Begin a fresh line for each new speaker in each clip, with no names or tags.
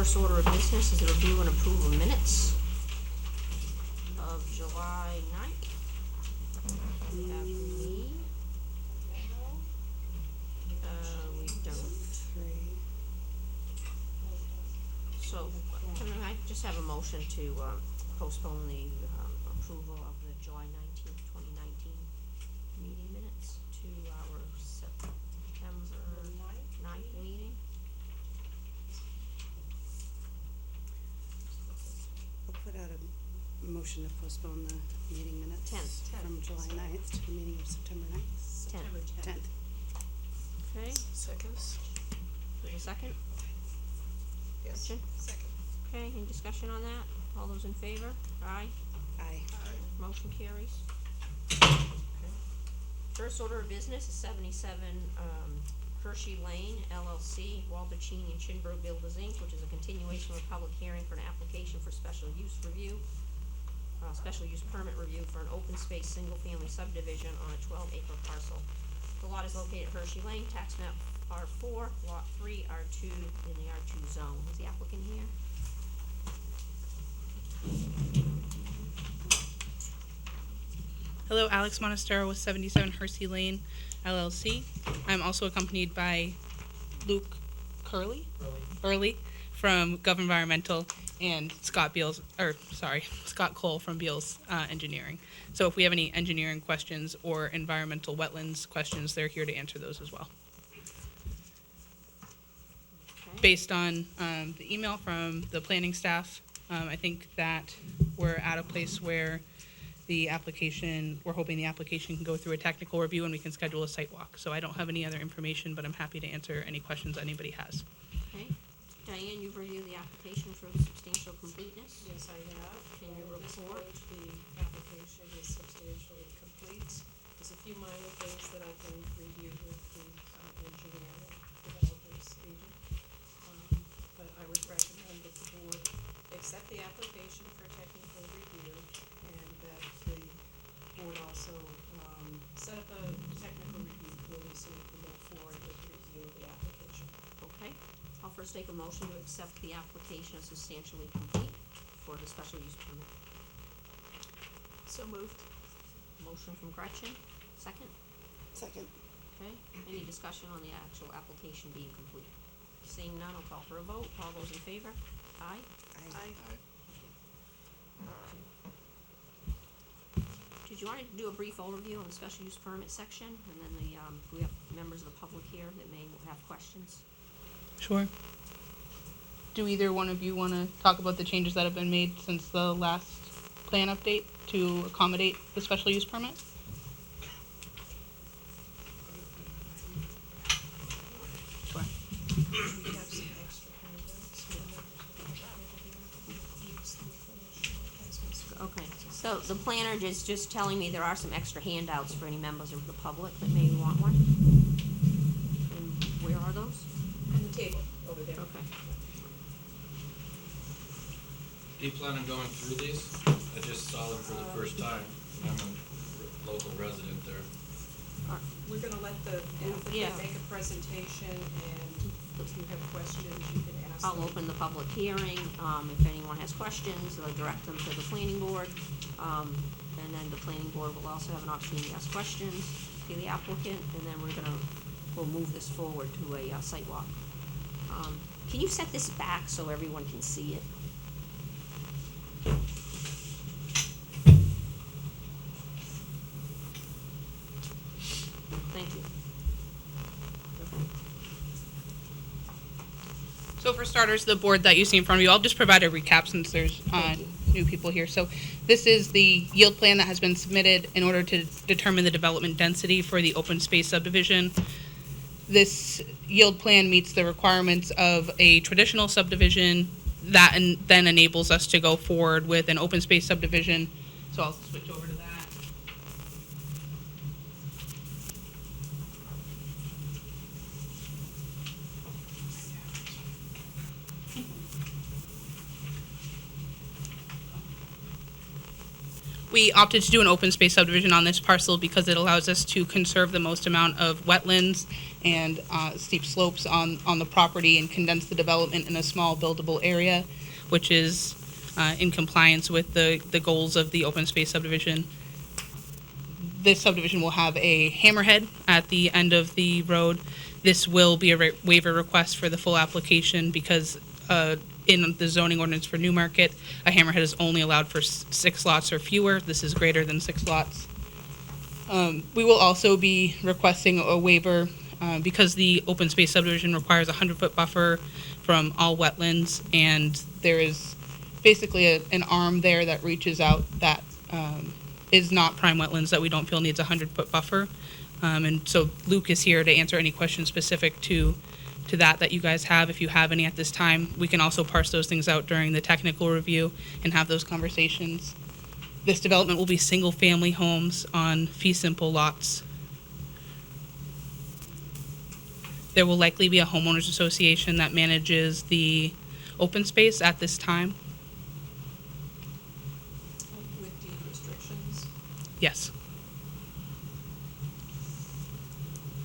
First order of business is the review and approval of minutes of July 9th. We have me. We don't. So, can I just have a motion to postpone the approval of the July 19th, 2019 meeting minutes to our September 9th meeting?
I'll put out a motion to postpone the meeting minutes
10th.
from July 9th to the meeting of September 9th.
September
10th.
Okay,
Seconds?
do we have a second?
Yes.
Gretchen?
Second.
Okay, any discussion on that? All those in favor? Aye.
Aye.
Motion carries. First order of business is 77 Hershey Lane LLC, Walter Cheney and Shinberg Builders Inc., which is a continuation of a public hearing for an application for special use review, special use permit review for an open space single-family subdivision on a 12-acre parcel. The lot is located at Hershey Lane, tax map R4, lot 3, R2, in the R2 zone. Is the applicant here?
Hello, Alex Monastero with 77 Hersey Lane, LLC. I'm also accompanied by Luke Early from Gov Environmental and Scott Cole from Beals Engineering. So if we have any engineering questions or environmental wetlands questions, they're here to answer those as well.
Okay.
Based on the email from the planning staff, I think that we're at a place where we're hoping the application can go through a technical review and we can schedule a site walk. So I don't have any other information, but I'm happy to answer any questions anybody has.
Okay. Diane, you've reviewed the application for substantial completeness.
Yes, I have.
Can you
At this
report?
point, the application is substantially complete. There's a few minor things that I've been reviewed with the engineer, developer's agent. But I would recommend that the board accept the application for technical review and that the board also set up a technical review committee so we can move forward with the review of the application.
Okay. I'll first take a motion to accept the application as substantially complete for the special use permit.
So moved.
Motion from Gretchen, second.
Second.
Okay. Any discussion on the actual application being complete? Seeing none, I'll call for a vote. All those in favor? Aye.
Aye.
Did you want to do a brief overview on the special use permit section? And then we have members of the public here that may have questions.
Sure. Do either one of you want to talk about the changes that have been made since the last plan update to accommodate the special use permit? Sure.
We have some extra handouts.
Okay, so the planner is just telling me there are some extra handouts for any members of the public that may want one. And where are those?
On the table over there.
Okay.
Do you plan on going through these? I just saw them for the first time, and I'm a local resident there.
We're gonna let the
Yeah.
applicant make a presentation, and if you have questions, you can ask them.
I'll open the public hearing. If anyone has questions, they'll direct them to the planning board. And then the planning board will also have an opportunity to ask questions to the applicant, and then we'll move this forward to a site walk. Can you set this back so everyone can see it? Thank you.
So for starters, the board that you see in front of you, I'll just provide a recap since there's new people here. So this is the yield plan that has been submitted in order to determine the development density for the open space subdivision. This yield plan meets the requirements of a traditional subdivision that then enables us to go forward with an open space subdivision. So I'll switch over to that. We opted to do an open space subdivision on this parcel because it allows us to conserve the most amount of wetlands and steep slopes on the property and condense the development in a small buildable area, which is in compliance with the goals of the open space subdivision. This subdivision will have a hammerhead at the end of the road. This will be a waiver request for the full application because in the zoning ordinance for Newmarket, a hammerhead is only allowed for 6 lots or fewer. This is greater than 6 lots. We will also be requesting a waiver because the open space subdivision requires a 100-foot buffer from all wetlands, and there is basically an arm there that reaches out that is not prime wetlands that we don't feel needs a 100-foot buffer. And so Luke is here to answer any questions specific to that you guys have. If you have any at this time, we can also parse those things out during the technical review and have those conversations. This development will be single-family homes on fee simple lots. There will likely be a homeowners association that manages the open space at this time.
With deed restrictions.
Yes.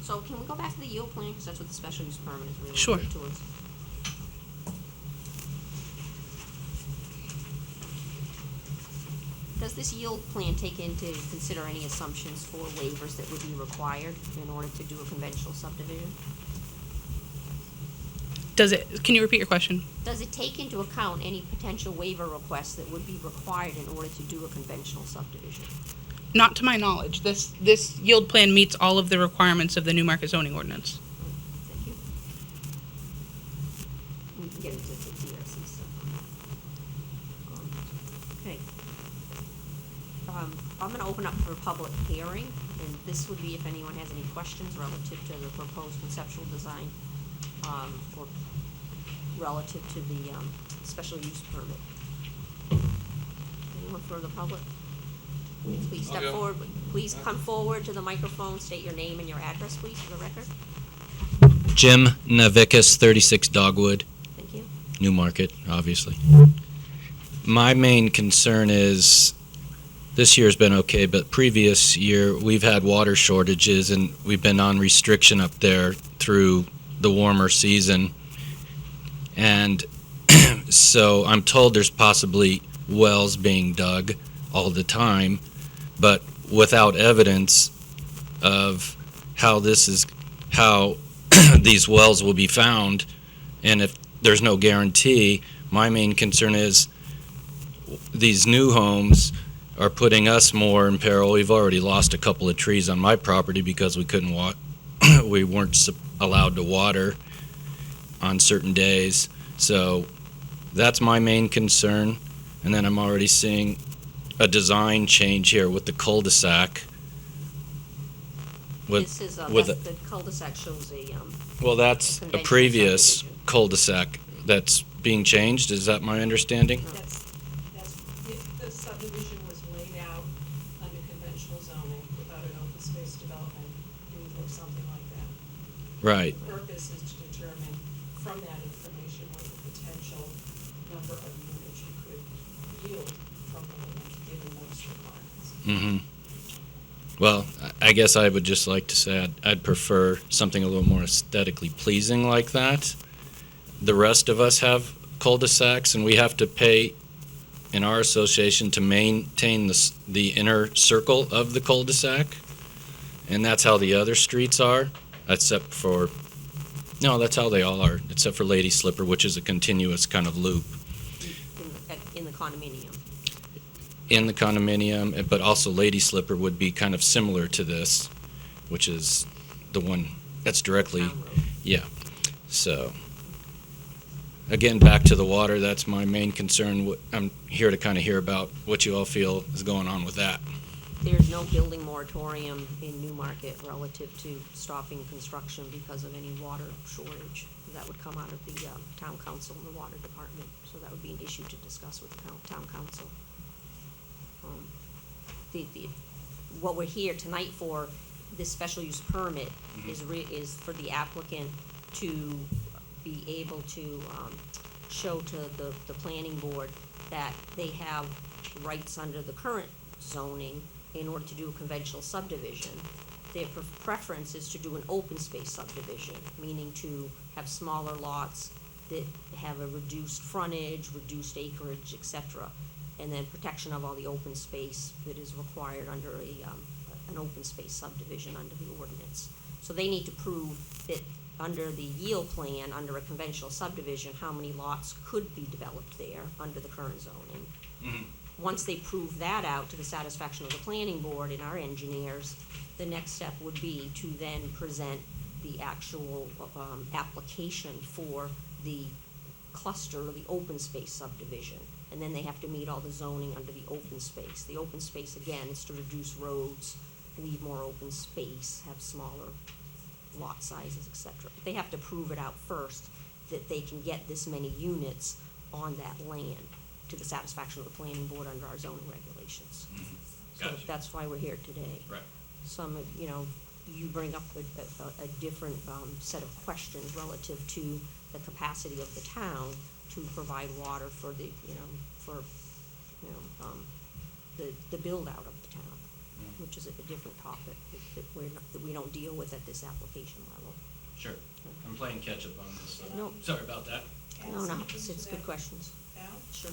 So can we go back to the yield plan, because that's what the special use permit is really
Sure.
related towards? Does this yield plan take into consider any assumptions for waivers that would be required in order to do a conventional subdivision?
Can you repeat your question?
Does it take into account any potential waiver requests that would be required in order to do a conventional subdivision?
Not to my knowledge. This yield plan meets all of the requirements of the Newmarket zoning ordinance.
Thank you. We can get into the DRC stuff. Okay. I'm gonna open up for a public hearing, and this would be if anyone has any questions relative to the proposed conceptual design, or relative to the, special use permit. Anyone from the public? Please
I'll
step
go.
forward, please come forward to the microphone, state your name and your address, please, for the record.
Jim Navikas, 36 Dogwood,
Thank you.
Newmarket, obviously. My main concern is, this year's been okay, but previous year, we've had water shortages and we've been on restriction up there through the warmer season. And so I'm told there's possibly wells being dug all the time, but without evidence of how these wells will be found, and if there's no guarantee, my main concern is these new homes are putting us more in peril. We've already lost a couple of trees on my property because we couldn't we weren't allowed to water on certain days. So that's my main concern. And then I'm already seeing a design change here with the cul-de-sac.
This is, the cul-de-sac shows
Well, that's a
conventional
previous
subdivision.
cul-de-sac that's being changed. Is that my understanding?
That's, if the subdivision was laid out under conventional zoning without an open space development, it would look something like that.
Right.
The purpose is to determine from that information what the potential number of units you could yield from the land, given those requirements.
Mm-hmm. Well, I guess I would just like to say I'd prefer something a little more aesthetically pleasing like that. The rest of us have cul-de-sacs, and we have to pay in our association to maintain the inner circle of the cul-de-sac, and that's how the other streets are, except for, no, that's how they all are, except for Lady Slipper, which is a continuous kind of loop.
in the condominium.
In the condominium, but also Lady Slipper would be kind of similar to this, which is the one that's directly,
Town road.
yeah. So, again, back to the water, that's my main concern. I'm here to kind of hear about what you all feel is going on with that.
There's no building moratorium in Newmarket relative to stopping construction because of any water shortage. That would come out of the town council and the water department, so that would be an issue to discuss with the town council. What we're here tonight for, this special use permit, is for the applicant to be able to show to the planning board that they have rights under the current zoning in order to do a conventional subdivision. Their preference is to do an open space subdivision, meaning to have smaller lots that have a reduced frontage, reduced acreage, et cetera, and then protection of all the open space that is required under an open space subdivision under the ordinance. So they need to prove that under the yield plan, under a conventional subdivision, how many lots could be developed there under the current zoning.
Mhm.
Once they prove that out to the satisfaction of the planning board and our engineers, the next step would be to then present the actual, application for the cluster or the open space subdivision. And then they have to meet all the zoning under the open space. The open space, again, is to reduce roads, leave more open space, have smaller lot sizes, et cetera. They have to prove it out first, that they can get this many units on that land to the satisfaction of the planning board under our zoning regulations. So
Gotcha.
that's why we're here today.
Right.
Some, you bring up a different, set of questions relative to the capacity of the town to provide water for the, the build-out of the town, which is a different topic that we don't deal with at this application level.
Sure. I'm playing catch-up on this.
No.
Sorry about that.
No, it's good questions.
Al?
Sure.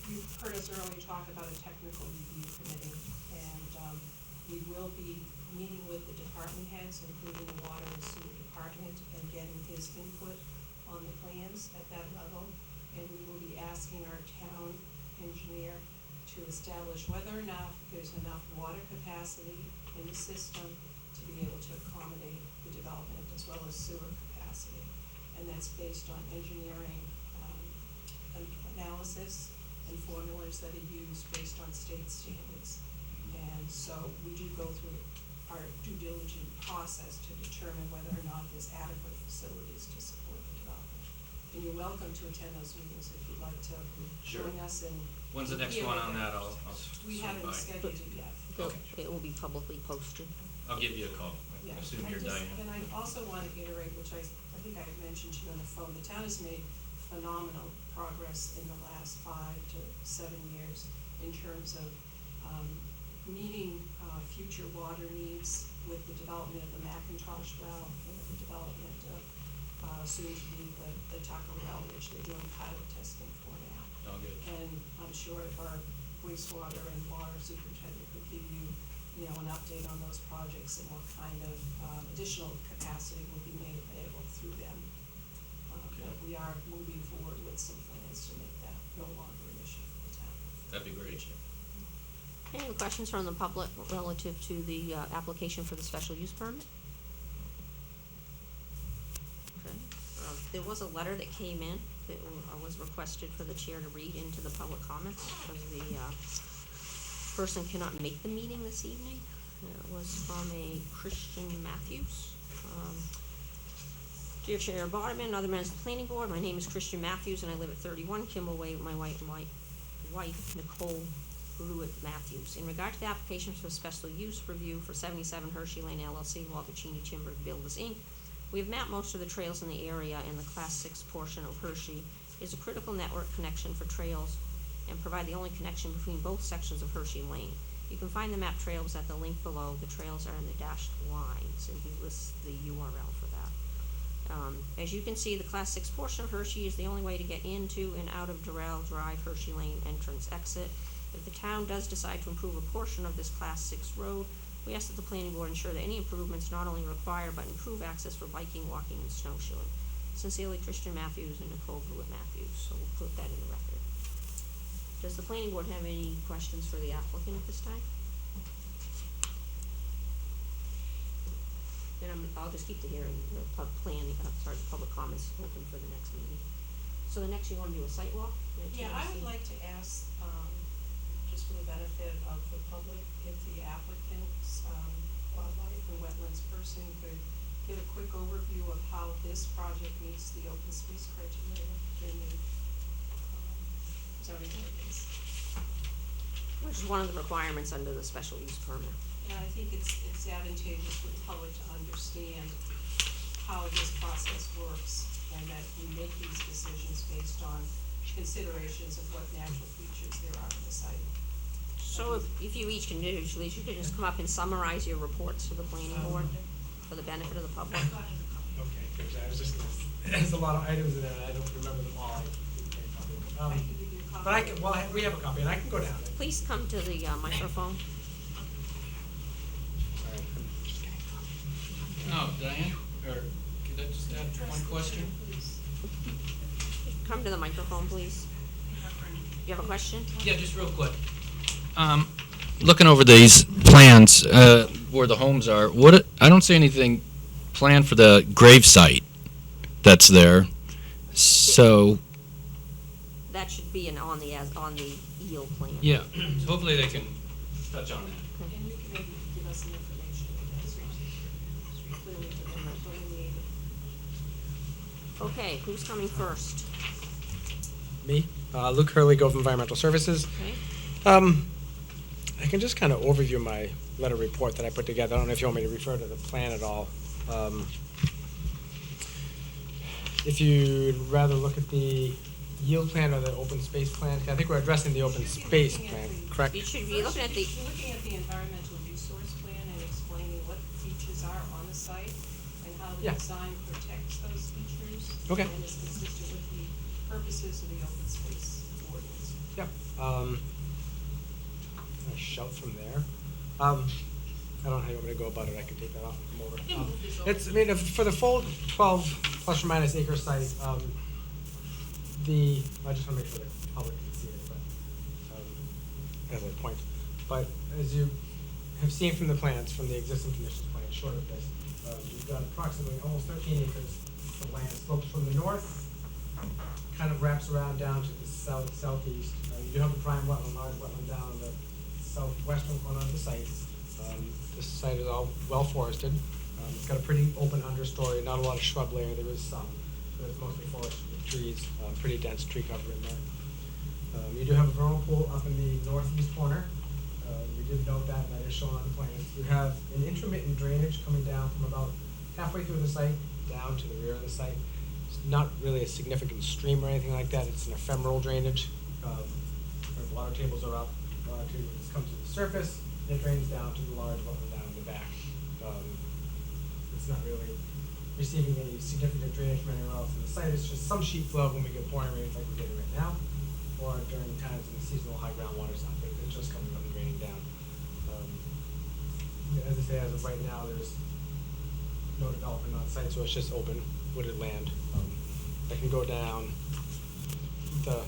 You've heard us earlier talk about a technical review committee, and we will be meeting with the department heads, including the water and sewer department, and getting his input on the plans at that level. And we will be asking our town engineer to establish whether or not there's enough water capacity in the system to be able to accommodate the development as well as sewer capacity. And that's based on engineering analysis and formulas that are used based on state standards. And so we do go through our due diligence process to determine whether or not there's adequate facilities to support the development. And you're welcome to attend those meetings if you'd like to
Sure.
join us and.
When's the next
hear
one
what
on
the-
that? I'll
We
swing
haven't
by.
scheduled it yet.
Okay.
It will be publicly posted.
I'll give you a call.
Yeah.
I assume
I
you're
just-
Diane.
And I also want to iterate, which I think I had mentioned to you on the phone, the town has made phenomenal progress in the last 5 to 7 years in terms of meeting future water needs with the development of the McIntosh well and the development of soon to be the Tucker well, which they're doing pilot testing for now.
All good.
And I'm sure if our wastewater and water superintendent could give you, an update on those projects and what kind of additional capacity will be made available through them.
Okay.
But we are moving forward with some plans to make that no longer an issue for the town.
That'd be great.
Any other questions from the public relative to the application for the special use permit? Okay. There was a letter that came in that was requested for the chair to read into the public comments because the person cannot make the meeting this evening. It was from a Christian Matthews. Dear Chair Boderman and other members of the planning board, my name is Christian Matthews and I live at 31 Kimball Way with my wife Nicole Brewitt Matthews. In regard to the application for special use review for 77 Hershey Lane LLC, Waldocini Timber Builders Inc., we have mapped most of the trails in the area, and the Class 6 portion of Hershey is a critical network connection for trails and provide the only connection between both sections of Hershey Lane. You can find the map trails at the link below. The trails are in the dashed lines, and he lists the URL for that. As you can see, the Class 6 portion of Hershey is the only way to get into and out of Durrell Drive, Hershey Lane entrance exit. If the town does decide to improve a portion of this Class 6 road, we ask that the planning board ensure that any improvements not only require but improve access for biking, walking, and snowshoeing. Sincerely, Christian Matthews and Nicole Brewitt Matthews. So we'll put that in the record. Does the planning board have any questions for the applicant at this time? Then I'll just keep the hearing, the public comments open for the next meeting. So the next, you wanna do a site walk?
Yeah, I would like to ask, just for the benefit of the public, if the applicant's wildlife and wetlands person could give a quick overview of how this project meets the open space criteria in the zoning ordinance.
Which is one of the requirements under the special use permit.
And I think it's advantageous for the public to understand how this process works and that we make these decisions based on considerations of what natural features there are in the site.
So if you each can do, you could just come up and summarize your reports for the planning board, for the benefit of the public.
Okay, because I was just gonna, there's a lot of items in there, and I don't remember them all. But I can, well, we have a copy, and I can go down it.
Please come to the microphone.
No, Diane, or could I just add one question?
Come to the microphone, please. You have a question?
Yeah, just real quick. Looking over these plans, where the homes are, I don't see anything planned for the grave site that's there. So,
That should be on the yield plan.
yeah, so hopefully they can touch on that.
And you can maybe give us some information as clearly delineated.
Okay, who's coming first?
Me, Luke Hurley, Gove Environmental Services.
Okay.
I can just kind of overview my letter report that I put together. I don't know if you want me to refer to the plan at all. If you'd rather look at the yield plan or the open space plan, I think we're addressing the open space plan, correct?
You should be looking at the,
You're looking at the environmental resource plan and explaining what features are on the site and how the
Yeah.
design protects those features.
Okay.
And is consistent with the purposes of the open space ordinance.
Yep. I'll shout from there. I don't know how you want me to go about it. I can take that off and come over. It's, I mean, for the full 12 plus or minus acre site, I just want to make sure the public can see it, but as a point. But as you have seen from the plans, from the existing conditions plan, short of this, you've got approximately almost 13 acres of land slopes from the north, kind of wraps around down to the southeast. You do have a prime wetland, large wetland down in the southwestern corner of the site. This site is all well forested. It's got a pretty open understory, not a lot of shrub layer. There is some, but it's mostly forested with trees, pretty dense tree cover in there. You do have a vernal pool up in the northeast corner. We did note that, and that is shown on the plans. You have an intermittent drainage coming down from about halfway through the site down to the rear of the site. It's not really a significant stream or anything like that. It's an ephemeral drainage. Where the water tables are up, water tables come to the surface, it drains down to the large wetland down in the back. It's not really receiving any significant drainage from anywhere else in the site. It's just some sheet flow when we get pouring rains like we're getting right now, or during times when the seasonal high groundwater's not there. It's just coming up and draining down. As I say, as of right now, there's no development on site, so it's just open, wooded land. I can go down the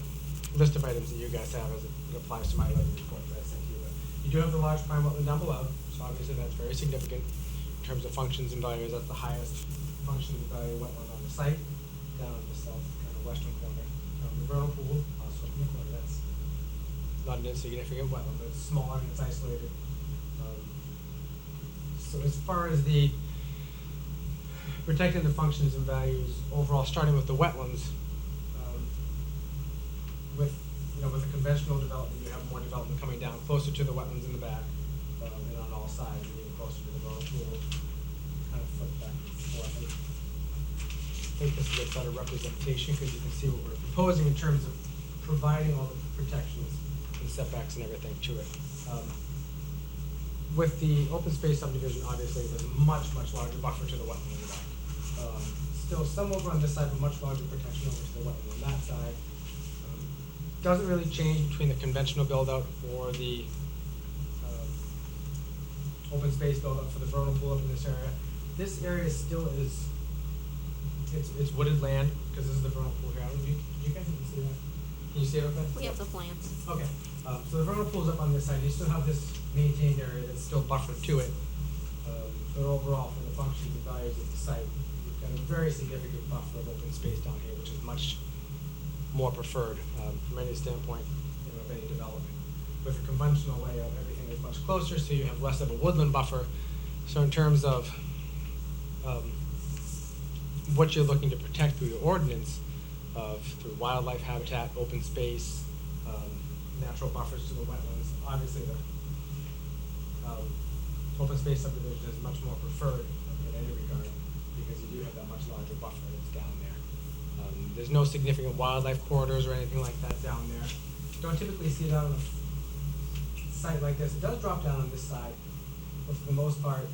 list of items that you guys have as it applies to my letter report that I sent you. But you do have the large prime wetland down below, so obviously that's very significant in terms of functions and values. That's the highest functions and value wetland on the site, down in the south kind of western corner. The vernal pool, also in the corner, that's not an insignificant wetland, but it's smaller and it's isolated. So as far as the protecting the functions and values overall, starting with the wetlands, with a conventional development, you have more development coming down closer to the wetlands in the back, and on all sides, and even closer to the vernal pool, kind of flip back and forth. I think this is a better representation because you can see what we're proposing in terms of providing all the protections and setbacks and everything to it. With the open space subdivision, obviously, there's a much, much larger buffer to the wetland in the back. Still some over on this side, but much larger protection over to the wetland on that side. Doesn't really change between the conventional build-out or the open space build-out for the vernal pool up in this area. This area still is, it's wooded land, because this is the vernal pool here. You guys can see that? Can you see it okay?
we have the plans.
Okay, so the vernal pool's up on this side. You still have this maintained area that's still buffered to it. But overall, for the functions and values of the site, you've got a very significant buffer of open space down here, which is much more preferred from any standpoint of any development. With a conventional layout, everything is much closer, so you have less of a woodland buffer. So in terms of what you're looking to protect through your ordinance, through wildlife habitat, open space, natural buffers to the wetlands, obviously the open space subdivision is much more preferred in any regard because you do have that much larger buffer that's down there. There's no significant wildlife corridors or anything like that down there. You don't typically see it out on the site like this, it does drop down on this side, but for the most part,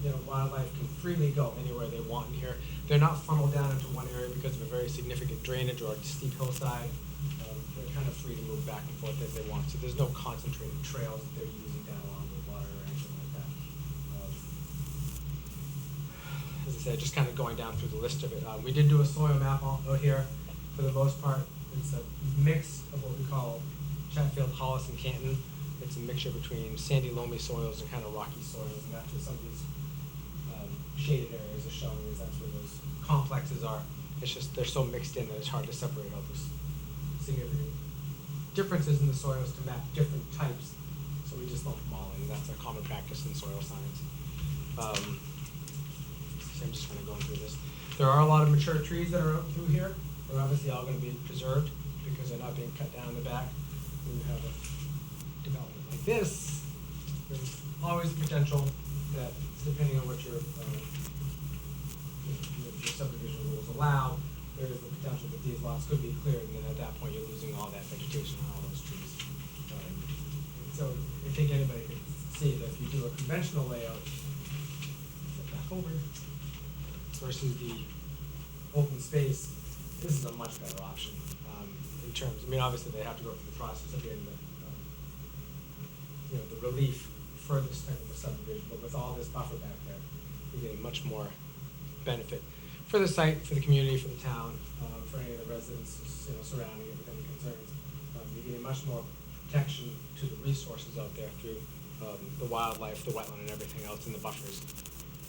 you know, wildlife can freely go anywhere they want in here. They're not funneled down into one area because of a very significant drainage or a steep hillside. They're kind of free to move back and forth as they want. So there's no concentrated trails that they're using down along the water or anything like that. As I said, just kind of going down through the list of it. We did do a soil map out here. For the most part, it's a mix of what we call Chatfield, Hollis, and Canton. It's a mixture between sandy, loamy soils and kind of rocky soils, and that's what some of these shaded areas are showing. Is that's where those complexes are. It's just they're so mixed in that it's hard to separate all those significant differences in the soils to map different types. So we just lump them all in. That's a common practice in soil science. So I'm just kind of going through this. There are a lot of mature trees that are out through here. They're obviously all going to be preserved because they're not being cut down in the back. When you have a development like this, there's always the potential that, depending on what your subdivision rules allow, there is the potential that these lots could be cleared, and then at that point you're losing all that vegetation and all those trees. So I think anybody can see that if you do a conventional layout, step back over, versus the open space, this is a much better option in terms. I mean, obviously they have to go through the process of getting the the relief for this type of a subdivision, but with all this buffer back there, you're getting much more benefit for the site, for the community, for the town, for any of the residents surrounding it with any concerns. You're getting much more protection to the resources out there through the wildlife, the wetland, and everything else in the buffers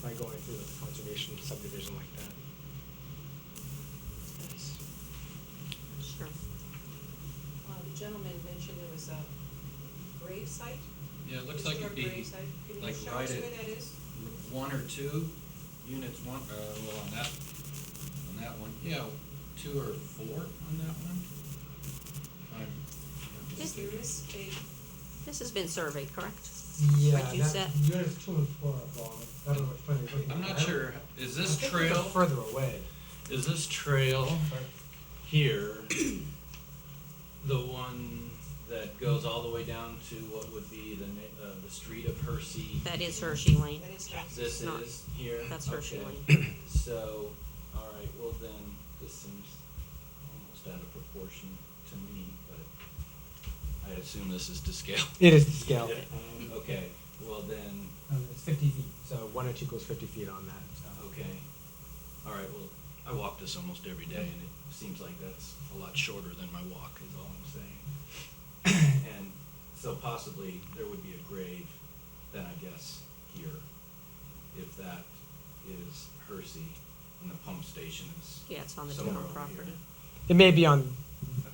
by going through a conservation subdivision like that.
Sure.
The gentleman mentioned there was a grave site.
Yeah, it looks like it'd be
Grave site. Can you
like
show
right
us
at
where that is?
1 or 2 units. Well, on that one, yeah, 2 or 4 on that one.
There is a,
This has been surveyed, correct?
Yeah,
Like you
that
said.
units 2 and 4 are wrong. I don't know which plan you're looking at.
I'm
I
not
don't-
sure. Is
I
this
think they're
trail?
further away.
Is this trail here the one that goes all the way down to what would be the street of Hershey?
That is Hershey Lane.
that is her.
This
not-
is here?
That's Hershey
Okay.
Lane.
So, all right, well then, this seems almost out of proportion to me, but I assume this is to scale.
It is to scale.
Yeah. Okay, well then,
It's 50 feet, so 1 inch equals 50 feet on that. So.
okay. All right, well, I walk this almost every day, and it seems like that's a lot shorter than my walk, is all I'm saying. And so possibly there would be a grave, then I guess, here, if that is Hersey, and the pump station is
Yeah, it's on the
somewhere
town
over
property.
here.
It may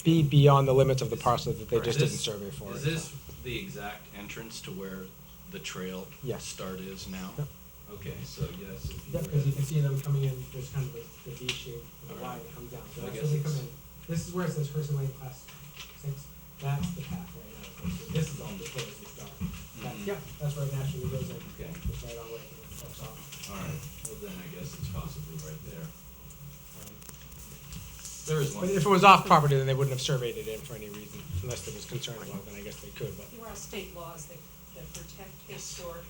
be beyond the limits of the parcel that they
Is
just
this-
didn't survey for.
Is this the exact entrance to where the trail
Yes.
start is now?
Yep.
Okay, so yes, if you
Yep,
were
because you
to-
can see them coming in, there's kind of the V shape, the
All
Y
right.
that comes down. So
I
that's
guess
where they come
it's-
in. This is where it says Hershey Lane Class 6. That's the path right now. So this is all the close and stuff.
Mhm.
Yep, that's where it naturally goes in.
Okay.
It's right on where it fucks off.
All right, well then I guess it's possibly right there. There is one.
But if it was off property, then they wouldn't have surveyed it in for any reason, unless there was concern about it, then I guess they could, but.
There are state laws that protect historic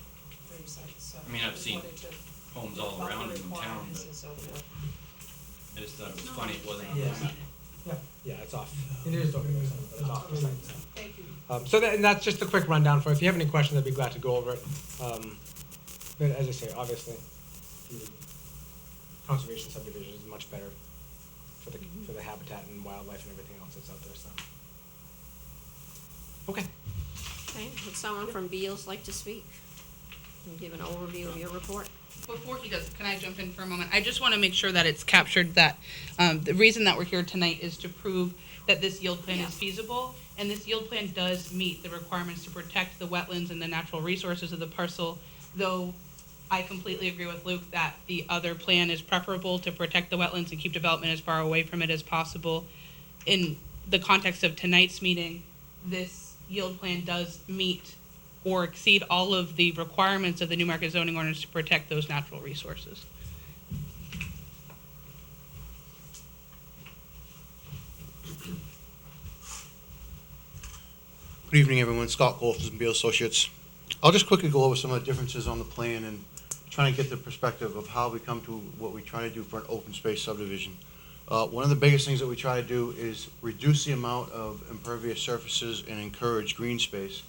grave sites, so.
I mean, I've
just
seen
wanted to-
homes all
buffer
around in town,
requirements
but
and so forth.
I just thought it was funny it wasn't on
Yeah.
the map.
Yeah, it's off. It is over there, but it's off the site, so.
Thank you.
So that, and that's just a quick rundown for it. If you have any questions, I'd be glad to go over it. But as I say, obviously, the conservation subdivision is much better for the habitat and wildlife and everything else that's out there, so. Okay.
Okay, would someone from Beals like to speak and give an overview of your report?
Before he does, can I jump in for a moment? I just want to make sure that it's captured that the reason that we're here tonight is to prove that this yield plan
Yeah.
is feasible, and this yield plan does meet the requirements to protect the wetlands and the natural resources of the parcel, though I completely agree with Luke that the other plan is preferable to protect the wetlands and keep development as far away from it as possible. In the context of tonight's meeting, this yield plan does meet or exceed all of the requirements of the Newmarket zoning ordinance to protect those natural resources.
Good evening, everyone. Scott Golfers and Beal Associates. I'll just quickly go over some of the differences on the plan and trying to get the perspective of how we come to what we try to do for an open space subdivision. One of the biggest things that we try to do is reduce the amount of impervious surfaces and encourage green space.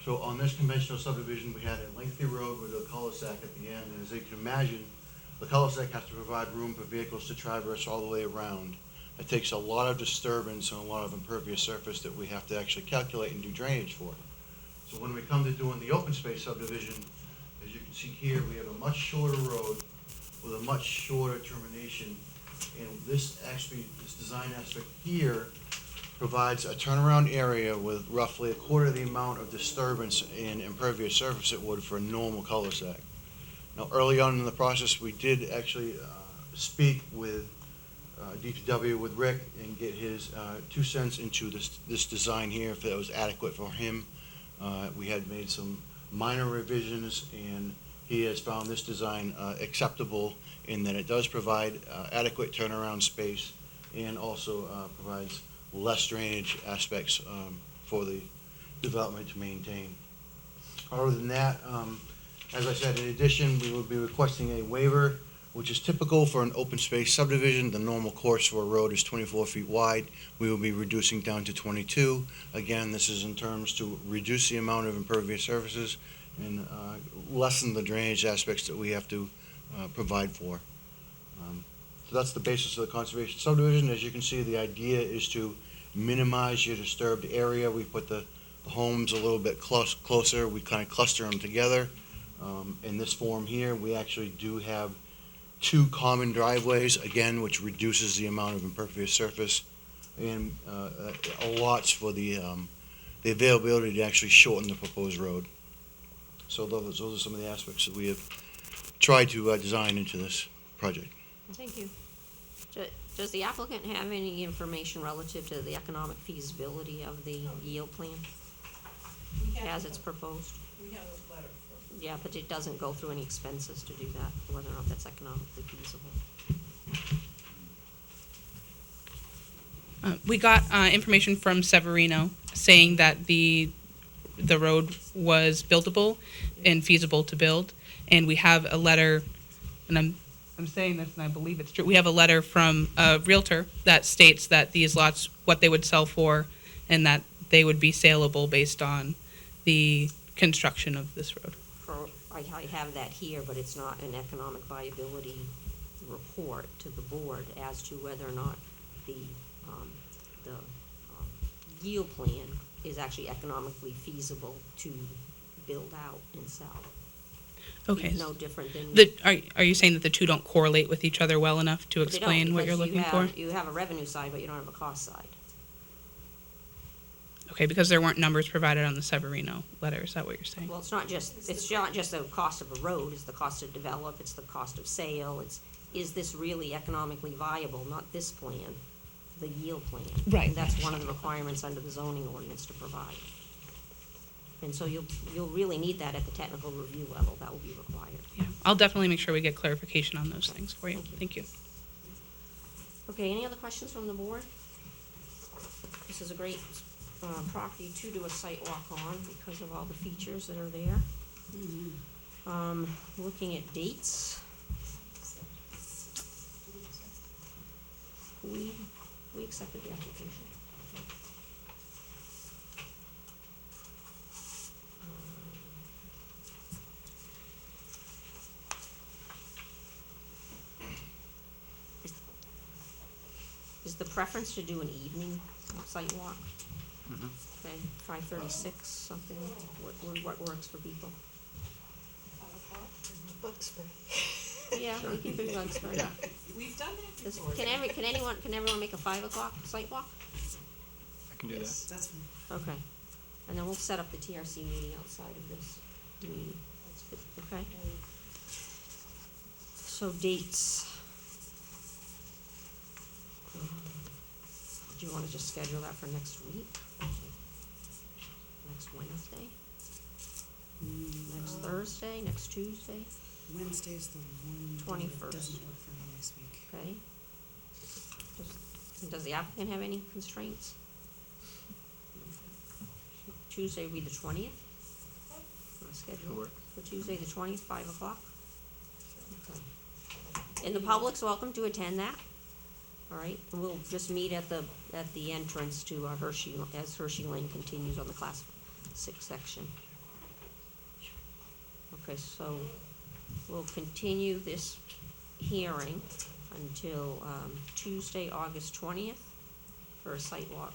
So on this conventional subdivision, we had a lengthy road with a cul-de-sac at the end, and as you can imagine, the cul-de-sac has to provide room for vehicles to traverse all the way around. It takes a lot of disturbance and a lot of impervious surface that we have to actually calculate and do drainage for. So when we come to doing the open space subdivision, as you can see here, we have a much shorter road with a much shorter termination. And this design aspect here provides a turnaround area with roughly a quarter of the amount of disturbance and impervious surface it would for a normal cul-de-sac. Now, early on in the process, we did actually speak with DPW, with Rick, and get his 2 cents into this design here, if that was adequate for him. We had made some minor revisions, and he has found this design acceptable in that it does provide adequate turnaround space and also provides less drainage aspects for the development to maintain. Other than that, as I said, in addition, we will be requesting a waiver, which is typical for an open space subdivision. The normal course for a road is 24 feet wide. We will be reducing down to 22. Again, this is in terms to reduce the amount of impervious surfaces and lessen the drainage aspects that we have to provide for. So that's the basis of the conservation subdivision. As you can see, the idea is to minimize your disturbed area. We put the homes a little bit closer. We kind of cluster them together. In this form here, we actually do have 2 common driveways, again, which reduces the amount of impervious surface and allots for the availability to actually shorten the proposed road. So those are some of the aspects that we have tried to design into this project.
Thank you. Does the applicant have any information relative to the economic feasibility of the yield plan as it's proposed?
We have a letter from.
Yeah, but it doesn't go through any expenses to do that, whether or not that's economically feasible.
We got information from Severino saying that the road was buildable and feasible to build, and we have a letter, and I'm saying this and I believe it's true. We have a letter from a realtor that states that these lots, what they would sell for, and that they would be saleable based on the construction of this road.
I have that here, but it's not an economic viability report to the board as to whether or not the yield plan is actually economically feasible to build out and sell.
Okay.
No different than.
Are you saying that the two don't correlate with each other well enough to
They don't,
explain what you're
because
looking for?
You have a revenue side, but you don't have a cost side.
Okay, because there weren't numbers provided on the Severino letter, is that what you're saying?
Well, it's not just the cost of a road, it's the cost to develop, it's the cost of sale, is this really economically viable, not this plan, the yield plan.
Right.
And that's one of the requirements under the zoning ordinance to provide. And so you'll really need that at the technical review level, that will be required.
Yeah, I'll definitely make sure we get clarification on those things for you. Thank you.
Okay, any other questions from the board? This is a great property to do a site walk on because of all the features that are there. Looking at dates. We accepted the application. Is the preference to do an evening site walk? Okay, 5:36, something, what works for people? Yeah, we can do Bugsbury.
We've done that
Does-
before.
Can everyone make a 5 o'clock site walk?
I can do that.
That's fine.
Okay, and then we'll set up the TRC meeting outside of this meeting, okay? So dates. Do you wanna just schedule that for next week? Next Wednesday? Next Thursday, next Tuesday,
Wednesday's the one day
21st.
that doesn't work for me next week.
okay? Does the applicant have any constraints? Tuesday would be the 20th. On a schedule for Tuesday, the 20th, 5 o'clock. Okay. And the public's welcome to attend that. All right, and we'll just meet at the entrance to Hershey, as Hershey Lane continues on the Class 6 section. Okay, so we'll continue this hearing until Tuesday, August 20th for a site walk.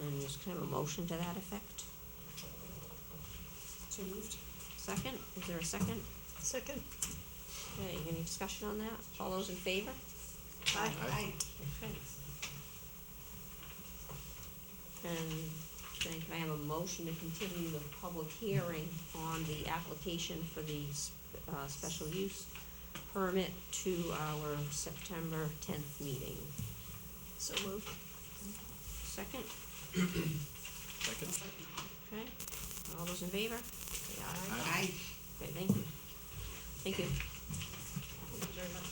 And there's kind of a motion to that effect.
So moved.
Second, is there a second?
Second.
Okay, any discussion on that? All those in favor?
Aye.
Okay. And then can I have a motion to continue the public hearing on the application for the special use permit to our September 10th meeting?
So moved.
Second?
Second.
Okay, all those in favor? Say aye.
Aye.
Okay, thank you. Thank you.
Thank you very much.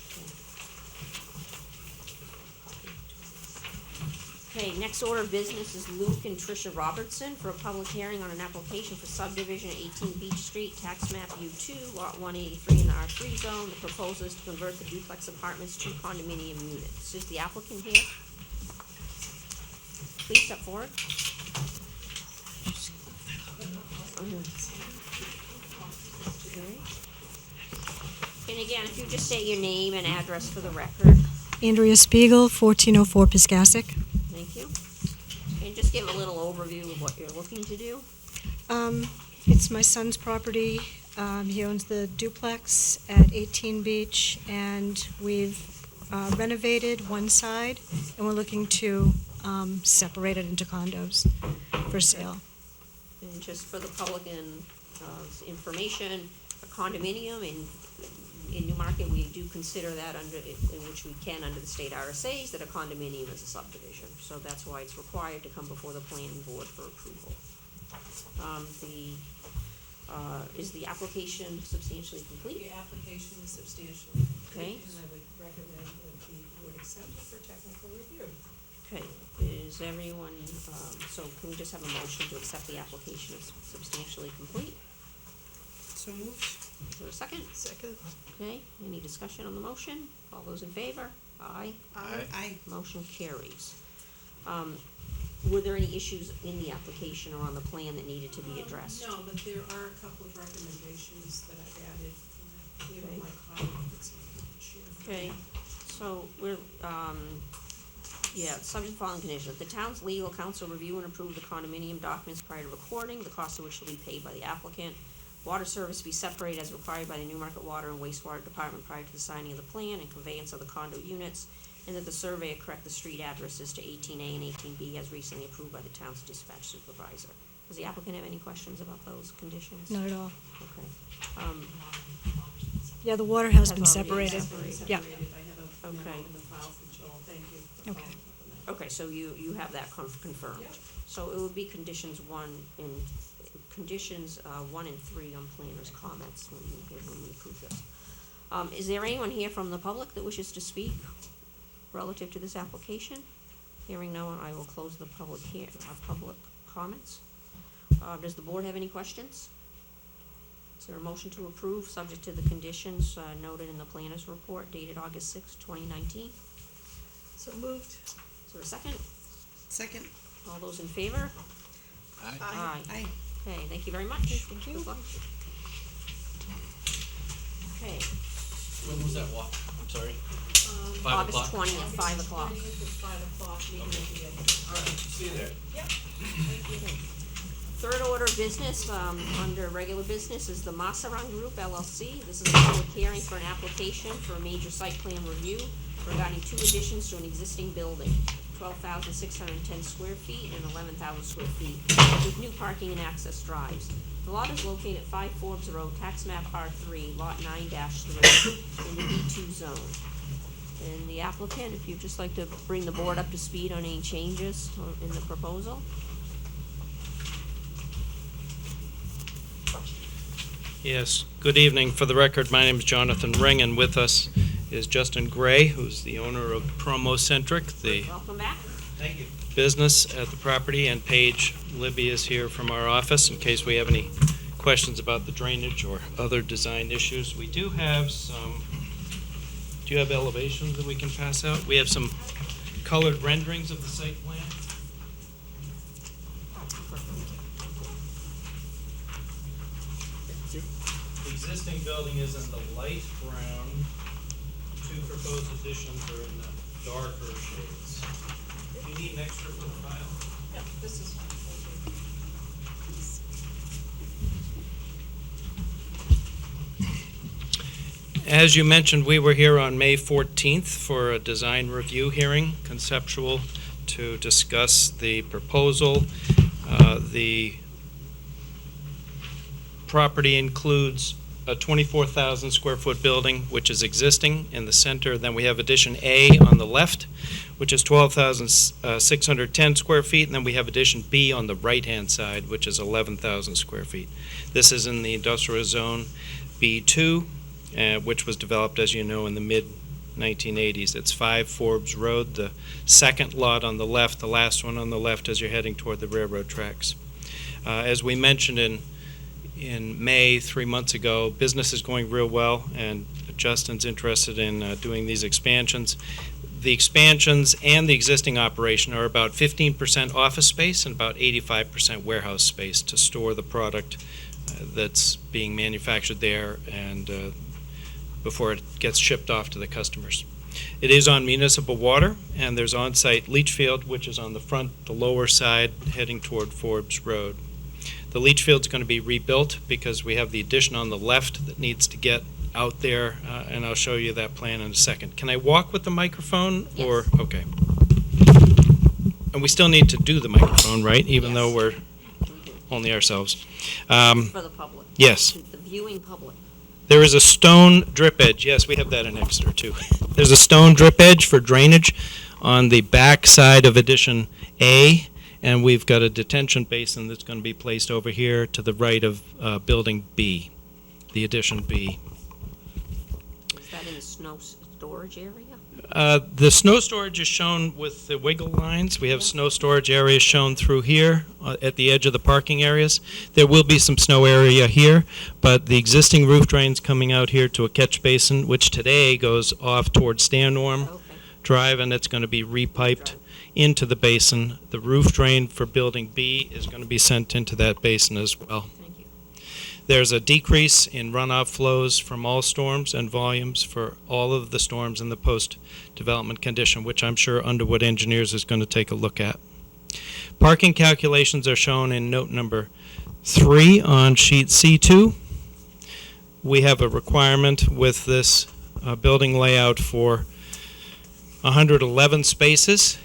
Okay, next order of business is Luke and Tricia Robertson for a public hearing on an application for subdivision at 18 Beach Street, tax map U2, lot 183 in the R3 zone. The proposal is to convert the duplex apartments to condominium units. Is the applicant here? Please step forward. Okay. And again, if you just state your name and address for the record.
Andrea Spiegel, 1404 Piscassic.
Thank you. And just give a little overview of what you're looking to do.
It's my son's property. He owns the duplex at 18 Beach, and we've renovated one side, and we're looking to separate it into condos for sale.
And just for the public and information, a condominium in Newmarket, we do consider that in which we can under the state RSA's, that a condominium is a subdivision. So that's why it's required to come before the planning board for approval. Is the application substantially complete?
The application is substantially
Okay.
complete, and I would recommend that the board accept it for technical review.
Okay, is everyone, so can we just have a motion to accept the application as substantially complete?
So moved.
Is there a second?
Second.
Okay, any discussion on the motion? All those in favor? Aye.
Aye.
Motion carries. Were there any issues in the application or on the plan that needed to be addressed?
No, but there are a couple of recommendations that I've added, and I gave
Okay.
my colleague, that's something I could share.
Okay, so we're, subject to following conditions. The town's legal counsel review and approve the condominium documents prior to recording, the cost of which will be paid by the applicant. Water service be separated as required by the Newmarket Water and Wastewater Department prior to the signing of the plan and conveyance of the condo units, and that the surveyor correct the street addresses to 18A and 18B as recently approved by the town's dispatch supervisor. Does the applicant have any questions about those conditions?
Not at all.
Okay.
Yeah, the water has
Has
been
already
separated.
separated.
Yeah.
Separated. I have a memo
Okay.
in the file from Joel, thank you for
Okay.
following up on that.
Okay, so you have that confirmed.
Yep.
So it would be conditions 1 and 3 on planners' comments when we approve this. Is there anyone here from the public that wishes to speak relative to this application? Hearing no one, I will close the public comments. Does the board have any questions? Is there a motion to approve, subject to the conditions noted in the planners' report dated August 6, 2019?
So moved.
Is there a second?
Second.
All those in favor?
Aye.
Aye.
Okay, thank you very much. Thank you. Good luck. Okay,
When was that walk? I'm sorry. 5
August
o'clock?
20th, 5 o'clock.
20th at 5 o'clock, meeting at the end.
All right, see you there.
Third order of business, under regular business, is the Masaran Group LLC. This is a public hearing for an application for a major site plan review regarding 2 additions to an existing building, 12,610 square feet and 11,000 square feet, with new parking and access drives. The lot is located at 5 Forbes Road, tax map R3, lot 9-3, in the B2 zone. And the applicant, if you'd just like to bring the board up to speed on any changes in the proposal.
Yes, good evening. For the record, my name is Jonathan Ring, and with us is Justin Gray, who's the owner of Promocentric, the
Welcome back.
Thank you. Business at the property, and Paige Libby is here from our office in case we have any questions about the drainage or other design issues. We do have some, do you have elevations that we can pass out? We have some colored renderings of the site plan. The existing building is in the light brown. Two proposed additions are in the darker shades. Do you need an extra for the file?
Yeah, this is fine, thank you.
As you mentioned, we were here on May 14th for a design review hearing, conceptual, to discuss the proposal. The property includes a 24,000 square foot building, which is existing in the center. Then we have addition A on the left, which is 12,610 square feet. And then we have addition B on the right-hand side, which is 11,000 square feet. This is in the industrial zone B2, which was developed, as you know, in the mid-1980s. It's 5 Forbes Road, the second lot on the left, the last one on the left as you're heading toward the railroad tracks. As we mentioned in May, 3 months ago, business is going real well, and Justin's interested in doing these expansions. The expansions and the existing operation are about 15% office space and about 85% warehouse space to store the product that's being manufactured there and before it gets shipped off to the customers. It is on municipal water, and there's on-site leach field, which is on the front, the lower side, heading toward Forbes Road. The leach field's going to be rebuilt because we have the addition on the left that needs to get out there, and I'll show you that plan in a second. Can I walk with the microphone?
Yes.
Or okay. And we still need to do the microphone, right? Even though we're only ourselves.
For the public.
Yes.
The viewing public.
There is a stone drip edge. Yes, we have that in Exeter too. There's a stone drip edge for drainage on the back side of addition A, and we've got a detention basin that's going to be placed over here to the right of building B, the addition B.
Is that in the snow storage area?
The snow storage is shown with the wiggle lines. We have snow storage areas shown through here at the edge of the parking areas. There will be some snow area here, but the existing roof drain's coming out here to a catch basin, which today goes off towards Stannorm
Okay.
Drive, and it's going to be repiped into the basin. The roof drain for building B is going to be sent into that basin as well.
Thank you.
There's a decrease in runoff flows from all storms and volumes for all of the storms in the post-development condition, which I'm sure Underwood Engineers is going to take a look at. Parking calculations are shown in note number 3 on sheet C2. We have a requirement with this building layout for 111 spaces.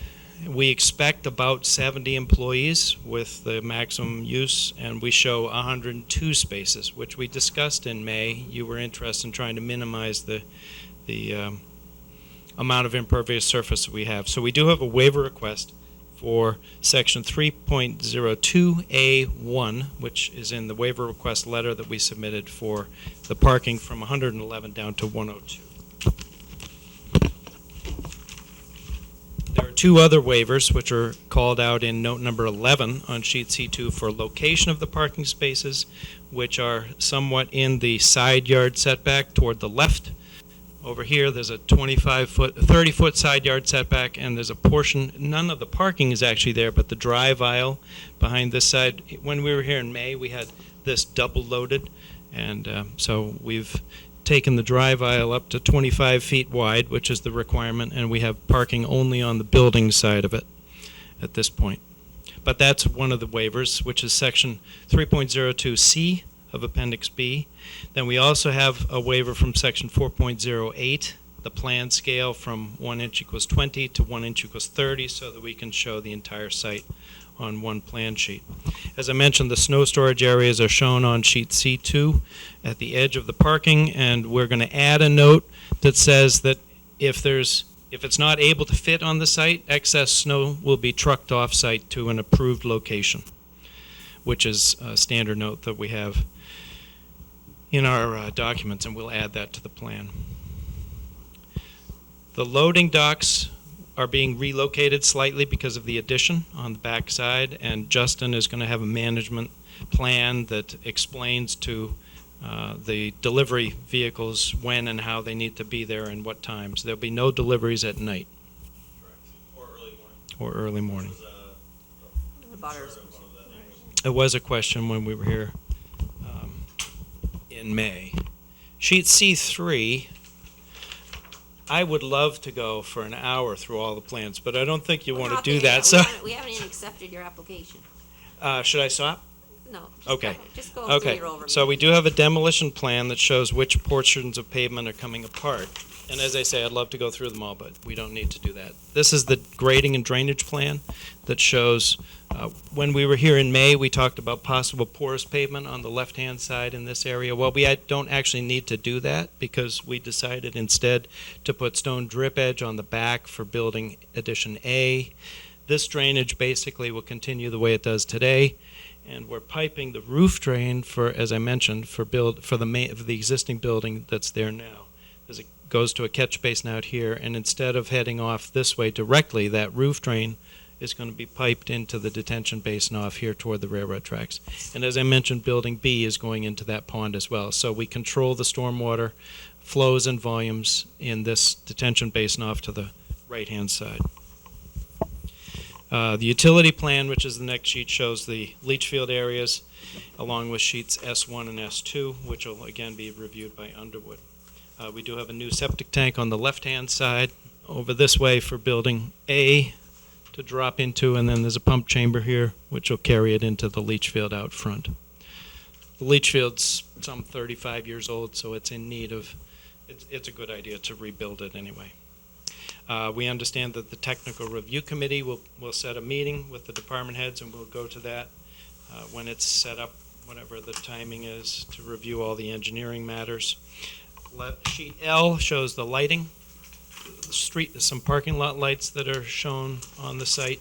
We expect about 70 employees with the maximum use, and we show 102 spaces, which we discussed in May. You were interested in trying to minimize the amount of impervious surface we have. So we do have a waiver request for section 3.02A1, which is in the waiver request letter that we submitted for the parking from 111 down to 102. There are 2 other waivers which are called out in note number 11 on sheet C2 for location of the parking spaces, which are somewhat in the side yard setback toward the left. Over here, there's a 30-foot side yard setback, and there's a portion, none of the parking is actually there, but the drive aisle behind this side. When we were here in May, we had this double loaded, and so we've taken the drive aisle up to 25 feet wide, which is the requirement, and we have parking only on the building side of it at this point. But that's one of the waivers, which is section 3.02C of Appendix B. Then we also have a waiver from section 4.08, the plan scale from 1 inch equals 20 to 1 inch equals 30, so that we can show the entire site on one plan sheet. As I mentioned, the snow storage areas are shown on sheet C2 at the edge of the parking, and we're going to add a note that says that if it's not able to fit on the site, excess snow will be trucked off site to an approved location, which is a standard note that we have in our documents, and we'll add that to the plan. The loading docks are being relocated slightly because of the addition on the back side, and Justin is going to have a management plan that explains to the delivery vehicles when and how they need to be there and what times. There'll be no deliveries at night
Correct. Or early morning.
or early morning.
Which was
The butters.
sort of one of
It was a question when we were here in May. Sheet C3, I would love to go for an hour through all the plans, but I don't think you
We're
want to
not
do
there
that.
yet.
So,
We haven't even accepted your application.
should I stop?
No. Just
Okay.
go- Just go through
Okay,
your overview.
so we do have a demolition plan that shows which portions of pavement are coming apart. And as I say, I'd love to go through them all, but we don't need to do that. This is the grading and drainage plan that shows, when we were here in May, we talked about possible porous pavement on the left-hand side in this area. Well, we don't actually need to do that because we decided instead to put stone drip edge on the back for building addition A. This drainage basically will continue the way it does today. And we're piping the roof drain for, as I mentioned, for the existing building that's there now. It goes to a catch basin out here, and instead of heading off this way directly, that roof drain is going to be piped into the detention basin off here toward the railroad tracks. And as I mentioned, building B is going into that pond as well. So we control the stormwater flows and volumes in this detention basin off to the right-hand side. The utility plan, which is the next sheet, shows the leach field areas along with sheets S1 and S2, which will again be reviewed by Underwood. We do have a new septic tank on the left-hand side over this way for building A to drop into, and then there's a pump chamber here, which will carry it into the leach field out front. The leach field's some 35 years old, so it's in need of, it's a good idea to rebuild it anyway. We understand that the technical review committee will set a meeting with the department heads, and we'll go to that when it's set up, whatever the timing is, to review all the engineering matters. Sheet L shows the lighting, the street, some parking lot lights that are shown on the site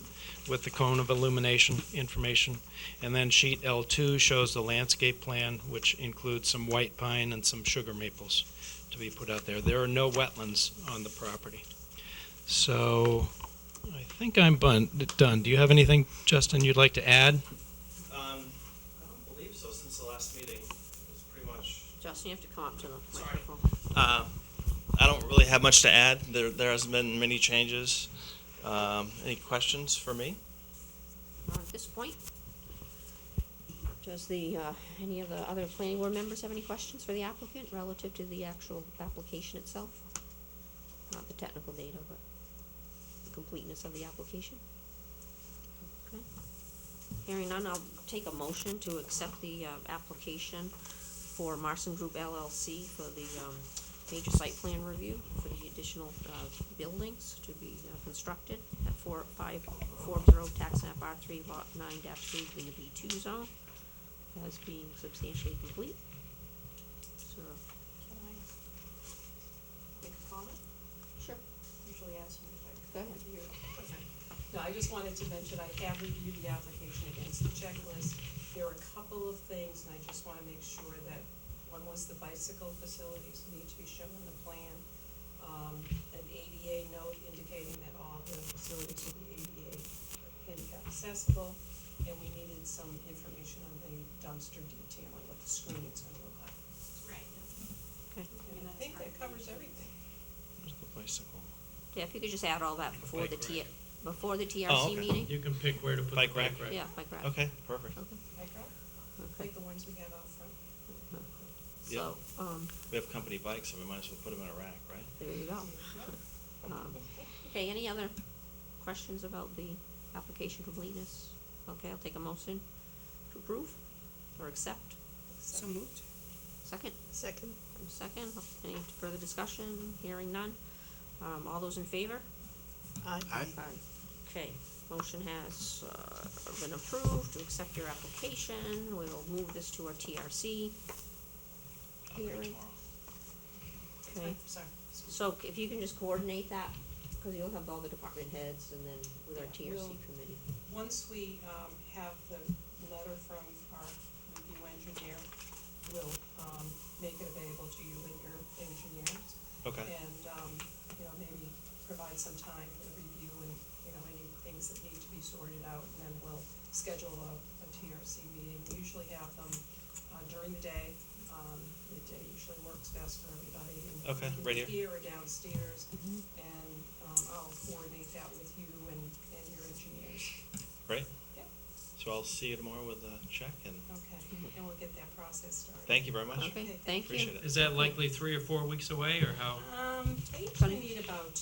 with the cone of illumination information. And then sheet L2 shows the landscape plan, which includes some white pine and some sugar maples to be put out there. There are no wetlands on the property. So I think I'm done. Do you have anything, Justin, you'd like to add?
I don't believe so, since the last meeting. It was pretty much.
Justin, you have to come up to the
Sorry.
microphone.
I don't really have much to add. There hasn't been many changes. Any questions for me?
At this point, does any of the other planning board members have any questions for the applicant relative to the actual application itself? Not the technical data, but the completeness of the application? Okay. Hearing none, I'll take a motion to accept the application for Marson Group LLC for the major site plan review for the additional buildings to be constructed at 4540 tax map R3 lot 9-3 in the B2 zone as being substantially complete. So,
Can I make a comment?
sure,
Usually ask you if I
Go ahead.
review. Okay. No, I just wanted to mention I have reviewed the application against the checklist. There are a couple of things, and I just want to make sure that one was the bicycle facilities need to be shown in the plan. An ADA note indicating that all the facilities will be ADA handicap accessible, and we needed some information on the dumpster detailing, what the screening's gonna look like.
Right.
okay.
And I think that covers everything.
There's the bicycle.
Yeah, if you could just add all that before the
bike
before the TRC
Oh, okay.
meeting?
You can pick where to put
Bike
the bike
rack.
rack.
Yeah, like that.
Okay, perfect.
Like that?
Okay,
Like the ones we have out front.
so,
We have company bikes, so we might as well put them in a rack, right?
there you go. Okay, any other questions about the application completeness? Okay, I'll take a motion to approve or accept.
So moved.
Second?
Second.
Second, any further discussion? Hearing none. All those in favor?
Aye.
Aye.
Okay, motion has been approved to accept your application. We will move this to our TRC
I'll be here
hearing.
tomorrow.
Okay,
Sorry.
so if you can just coordinate that, because you'll have all the department heads and then with our
Yeah,
TRC
we'll-
committee.
Once we have the letter from our review engineer, we'll make it available to you and your engineers.
Okay.
And, maybe provide some time for review things that need to be sorted out, and then we'll schedule a TRC meeting. We usually have them during the day. Midday usually works best for everybody. And
Okay,
we can
right
do
here.
or downstairs, and I'll coordinate that with you and your engineers.
Right?
Yep.
So I'll see you tomorrow with a check, and
Okay, and we'll get that process started.
thank you very much.
Okay, thank you.
Appreciate it.
Is that likely 3 or 4 weeks away, or how?
They usually need about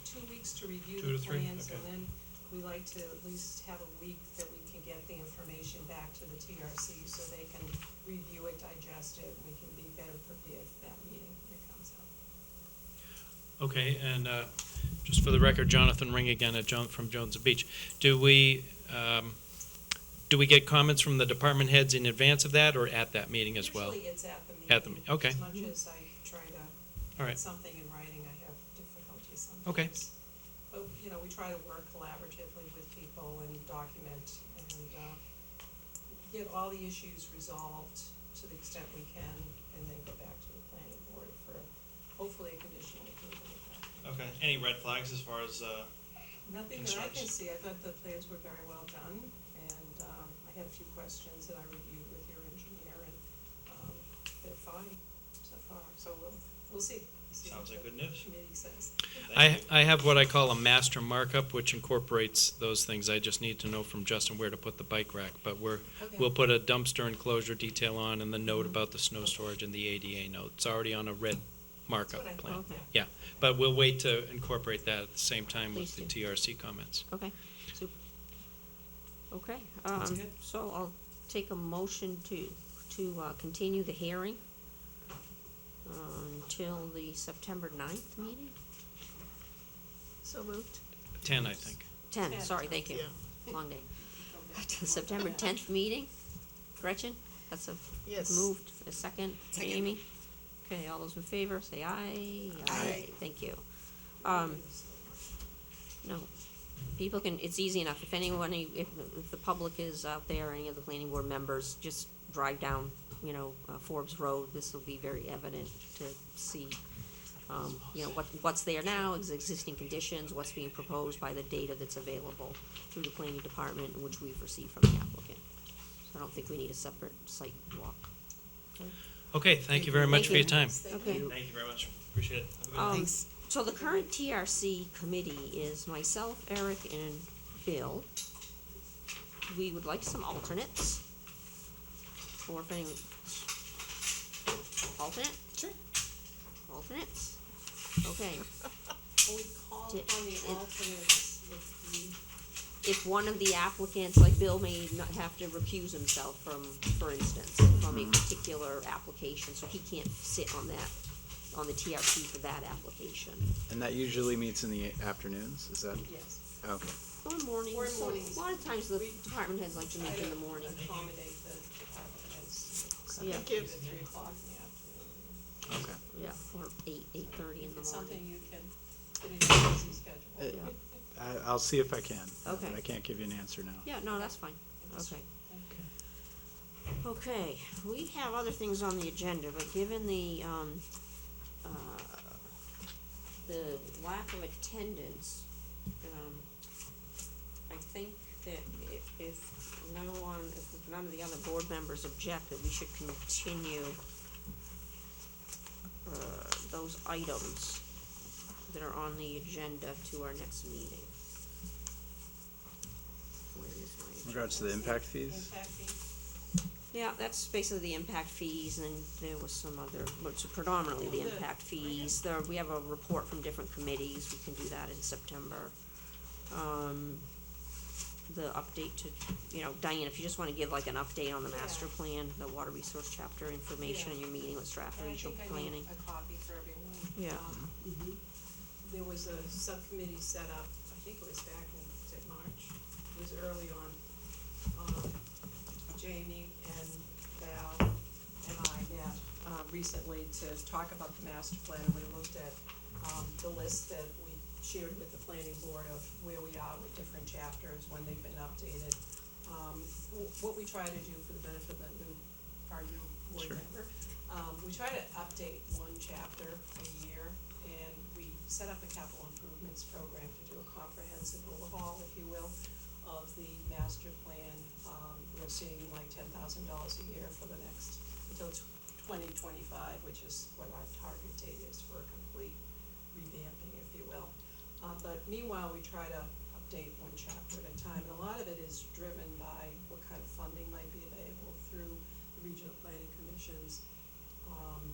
2 weeks to review
2
the
to 3?
plans,
Okay.
and then we like to at least have a week that we can get the information back to the TRC so they can review it, digest it, and we can be better prepared for that meeting when it comes up.
Okay, and just for the record, Jonathan Ring again from Jones Beach. Do we get comments from the department heads in advance of that, or at that meeting as well?
Usually it's at the meeting.
At the meeting, okay.
As much as I try to
All
put
right.
something in writing, I have difficulty sometimes.
Okay.
But, we try to work collaboratively with people and document and get all the issues resolved to the extent we can, and then go back to the planning board for hopefully a conditional approval of that.
Okay. Any red flags as far as
Nothing that I can
Concerns?
see. I thought the plans were very well done, and I had a few questions that I reviewed with your engineer, and they're fine so far. So we'll see. See
Sounds
what
like
the
good news.
Committee says.
I have what I call a master markup, which incorporates those things. I just need to know from Justin where to put the bike rack. But
Okay.
we'll put a dumpster enclosure detail on, and the note about the snow storage and the ADA note. It's already on a red markup
That's what I
plan.
thought,
Okay.
Yeah, but we'll wait to incorporate that at the same time with
Please
the TRC comments.
Okay, super. Okay,
That's good.
so I'll take a motion to continue the hearing until the September 9th meeting?
So moved.
10, I think.
10,
10,
sorry, thank you.
Yeah.
Long day.
Go back.
September 10th meeting. Gretchen, that's a
Yes.
moved, a second.
Second.
Amy? Okay, all those in favor, say aye.
Aye.
Thank you. No, people can, it's easy enough, if anyone, if the public is out there, any of the planning board members, just drive down, Forbes Road, this will be very evident to see, what's there now, existing conditions, what's being proposed by the data that's available through the planning department, and which we've received from the applicant. So I don't think we need a separate site walk.
Okay, thank you very much
Thank
for your
you.
time.
Thank
Okay.
you.
Thank you very much. Appreciate it. Have a good night.
Thanks.
So the current TRC committee is myself, Eric, and Bill. We would like some alternates. Or if anyone, alternate?
Sure.
Alternates? Okay.
We call
Did-
on the
it-
alternates if we
If one of the applicants, like Bill, may not have to recuse himself from, for instance, from a particular application, so he can't sit on the TRC for that application.
And that usually meets in the afternoons, is that?
yes.
Okay.
Or mornings.
Or
So
mornings.
A lot of times the
We
department heads like to meet in the morning.
Accommodate the department heads.
Yeah.
Thank you.
Either 3 o'clock in the afternoon.
Okay.
Yeah, or 8:30 in
If
the
it's something
morning.
you can fit into your busy schedule.
Yeah.
I'll see if I can.
Okay.
But I can't give you an answer now.
Yeah, no, that's fine. Okay.
Thank you.
Okay, we have other things on the agenda, but given the lack of attendance, I think that if none of the other board members object, that we should continue those items that are on the agenda to our next meeting. Where is my
In regards to the impact fees?
Impact fee?
Yeah, that's basically the impact fees, and there was some other, which are predominantly the impact fees. We have a report from different committees, we can do that in September. The update to, Diane, if you just wanna give like an update on the master
Yeah.
plan, the water resource chapter information, and your meeting with Stratford
And I
Regional
think I need
Planning.
a copy for everyone.
Yeah.
There was a subcommittee set up, I think it was back in, was it March? It was early on. Jamie and Val and I met, recently to talk about the master plan, and we looked at, the list that we shared with the planning board of where we are with different chapters, when they've been updated. What we try to do for the benefit of our new board
Sure.
member, we try to update one chapter a year, and we set up a capital improvements program to do a comprehensive overhaul, if you will, of the master plan. We're seeing like $10,000 a year for the next, until 2025, which is what our target date is for a complete revamping, if you will. But meanwhile, we try to update one chapter at a time, and a lot of it is driven by what kind of funding might be available through the regional planning commissions,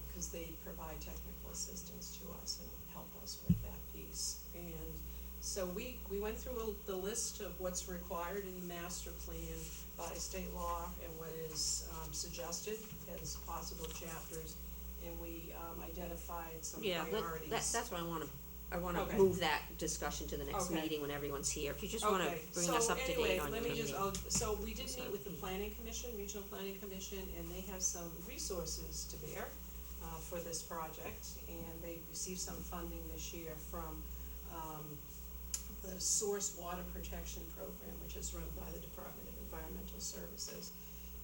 because they provide technical assistance to us and help us with that piece. And so we went through the list of what's required in the master plan by state law and what is suggested as possible chapters, and we identified some
Yeah,
priorities.
that's what I wanna
Okay.
move that discussion to the next
Okay.
meeting when everyone's here. If you just wanna
Okay,
bring us up to date on
So
your
anyway,
meeting.
so we did meet with the planning commission, regional planning commission, and they have some resources to bear for this project, and they received some funding this year from the Source Water Protection Program, which is run by the Department of Environmental Services.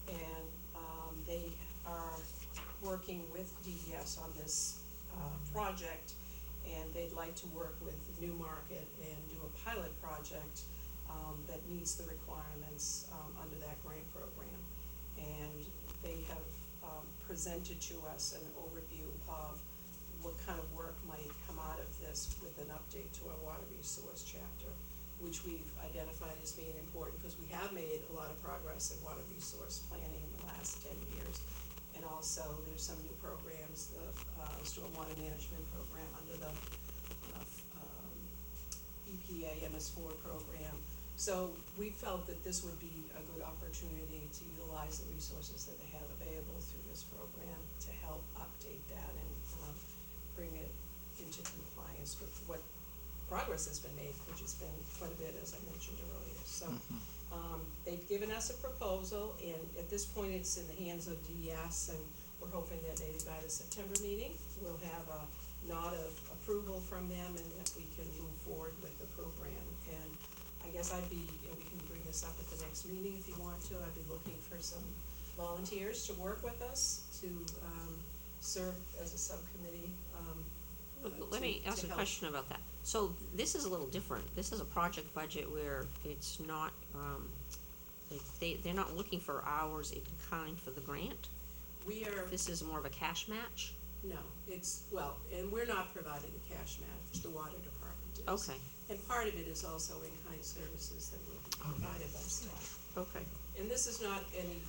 And they are working with DES on this project, and they'd like to work with Newmarket and do a pilot project that meets the requirements under that grant program. And they have presented to us an overview of what kind of work might come out of this with an update to our water resource chapter, which we've identified as being important because we have made a lot of progress in water resource planning in the last 10 years. And also, there's some new programs, the stormwater management program under the EPA MS4 program. So we felt that this would be a good opportunity to utilize the resources that they have available through this program to help update that and bring it into compliance with what progress has been made, which has been quite a bit, as I mentioned earlier. So they've given us a proposal, and at this point it's in the hands of DES, and we're hoping that maybe by the September meeting we'll have a nod of approval from them and that we can move forward with the program. And I guess we can bring this up at the next meeting if you want to. I'd be looking for some volunteers to work with us to serve as a subcommittee.
Let me ask a
help.
question about that. So this is a little different. This is a project budget where it's not, they're not looking for hours in kind for the grant.
We are,
This is more of a cash match?
no, and we're not providing the cash match, the water department is.
Okay,
And part of it is also in-kind services that will be provided by staff.
okay.
And this is not any,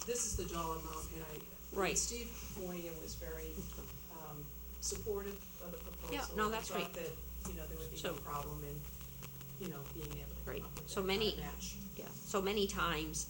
this is the dollar amount, and
Right.
Steve Moyer was very, supportive of the proposal.
Yeah, no, that's
Thought
great.
that, there would be no
So-
problem in, being able to
Right.
come up with
So
that kind
many-
of match.
Yeah, so many times,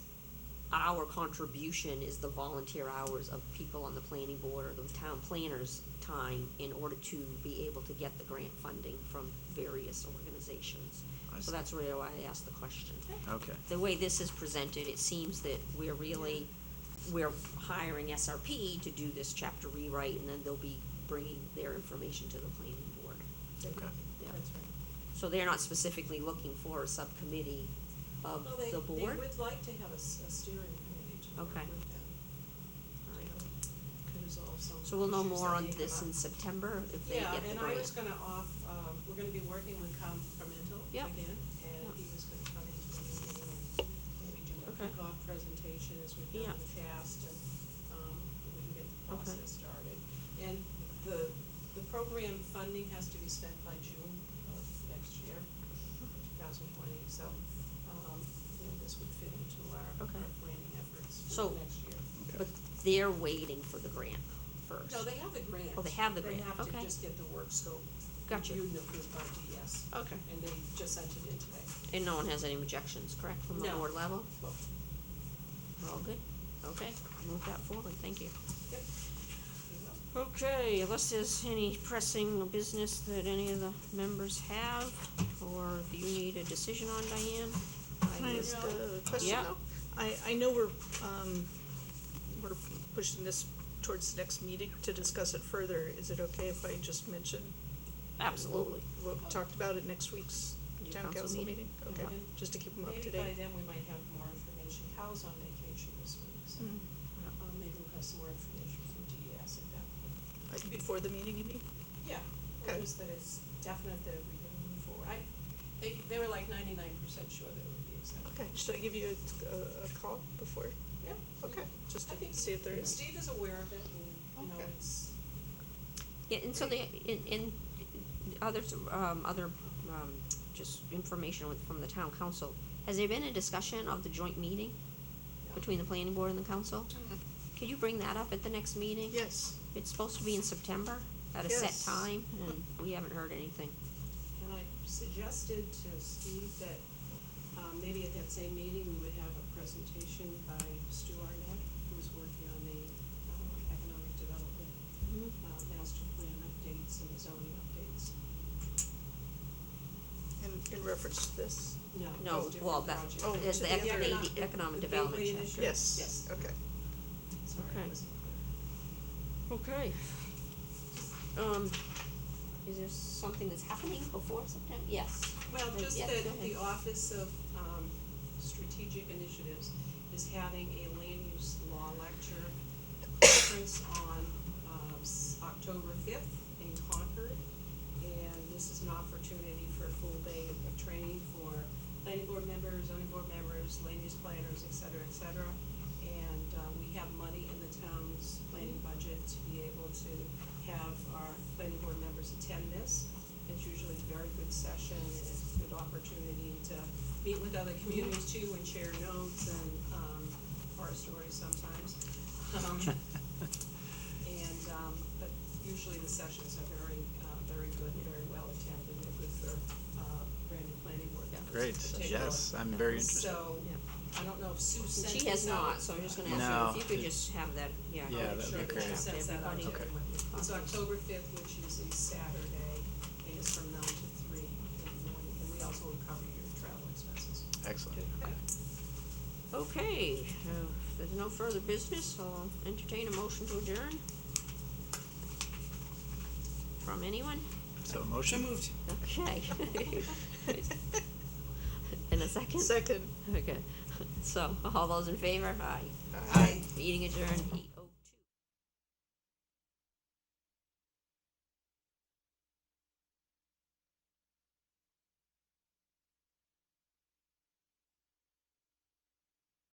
our contribution is the volunteer hours of people on the planning board or the town planner's time in order to be able to get the grant funding from various organizations.
I
So
see.
that's really why I asked the question.
Okay.
The way this is presented, it seems that we're hiring SRP to do this chapter rewrite, and then they'll be bringing their information to the planning board.
Okay.
Yeah.
That's right.
So they're not specifically looking for a subcommittee of
Well,
the board?
They would like to have a steering committee to work
Okay.
with them. To resolve some
So we'll know
issues
more
that
on
may
this
come
in
up.
September if they
Yeah,
get the
and
grant.
I was gonna we're gonna be working with Parmental
Yep.
again, and
Yep.
he was gonna come into the meeting and maybe do a
Okay.
kickoff presentation as we've done
Yeah.
in the past, and, we can get the
Okay.
process started. And the program funding has to be spent by June of next year, 2020, so, this would fit into our
Okay.
planning efforts
So-
for next year.
But they're waiting for the grant first.
No, they have the grant.
Oh, they have the grant,
They have
okay.
to just get the work scope
Gotcha.
reviewed and approved by DES,
Okay.
and they just sent it in today.
And no one has any objections, correct, from the
No.
board level?
Well,
We're all good? Okay, move that forward, thank you.
Yep.
Okay, unless there's any pressing business that any of the members have, or if you need a decision on, Diane?
Can I ask a question
Yeah.
though? I know we're pushing this towards the next meeting to discuss it further. Is it okay if I just mention
Absolutely.
what we talked about at next week's
Your
town
council
council
meeting?
meeting? Okay,
Yeah.
just to keep them up to
Maybe by
date.
then we might have more information. Cal's on vacation this week, so,
Mhm.
maybe we'll have some more information from DES at that point.
Before the meeting, you mean?
Yeah,
Okay.
just that it's definite that we can move forward. They were like 99% sure that it would be accepted.
Okay, should I give you a call before?
Yeah.
Okay, just
I
to
think
see if there is.
Steve is aware of it, and, you know,
Okay.
it's,
Yeah, and so in others, just information from the town council, has there been a discussion of the joint meeting between the planning board and the council? Could you bring that up at the next meeting?
Yes.
It's supposed to be in September at a set
Yes.
time, and we haven't heard anything.
and I suggested to Steve that, maybe at that same meeting, we would have a presentation by Stu Arnett, who's working on the, economic development, master plan updates and zoning updates.
In reference to this?
No,
No,
different
well, that,
project.
Oh,
there's
to
the
the other-
economic
The
development
Gateway
chapter.
Initiative?
Yes, okay.
Sorry, I
Okay.
wasn't clear.
Okay. Is there something that's happening before September? Yes.
Well, just
Yeah,
that
go ahead.
the Office of Strategic Initiatives is having a land use law lecture conference on October 5th in Concord. And this is an opportunity for a full day of training for planning board members, zoning board members, land use planners, et cetera, et cetera. And we have money in the town's planning budget to be able to have our planning board members attend this. It's usually a very good session, and it's a good opportunity to meet with other communities too and share notes and, horror stories sometimes. But usually the sessions are very good and very well attended. They're good for, brand new planning board members.
Great,
to take
yes,
part.
I'm very interested.
So, I don't know if Sue
And
sent
she
this
has
out.
not, so I'm just gonna
No.
ask you if you could just have that,
Yeah,
I'll
that'd
make
be
sure that
great.
she sends that out to
Everybody.
everyone. It's October 5th, which is a Saturday, and it's from 9 to 3 in the morning, and we also will cover your travel expenses.
Excellent.
Okay, if there's no further business, I'll entertain a motion to adjourn. From anyone?
So motion?
moved.
Okay. In a second?
Second.
Okay, so, all those in favor? Aye.
Aye.
Meeting adjourned.